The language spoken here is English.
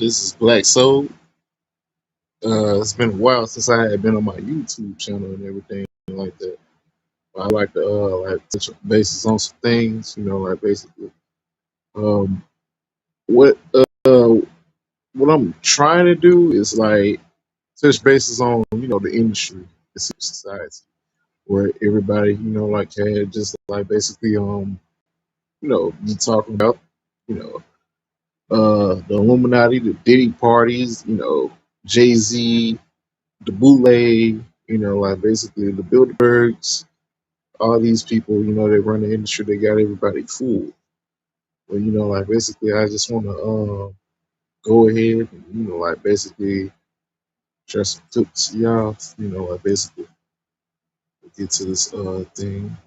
This is Black Soul. It's been a while since I had been on my YouTube channel and everything like that. I like to like touch bases on some things, like basically um, what what I'm trying to do is like touch bases on the industry, the society, where everybody like had just like basically be talking about you know the Illuminati, the Diddy parties, Jay Z, the Boule, like basically the Bilderbergs, all these people, they run the industry, they got everybody fooled. But like basically, I just want to go ahead and like basically try some tips, to y'all, like basically get to this thing.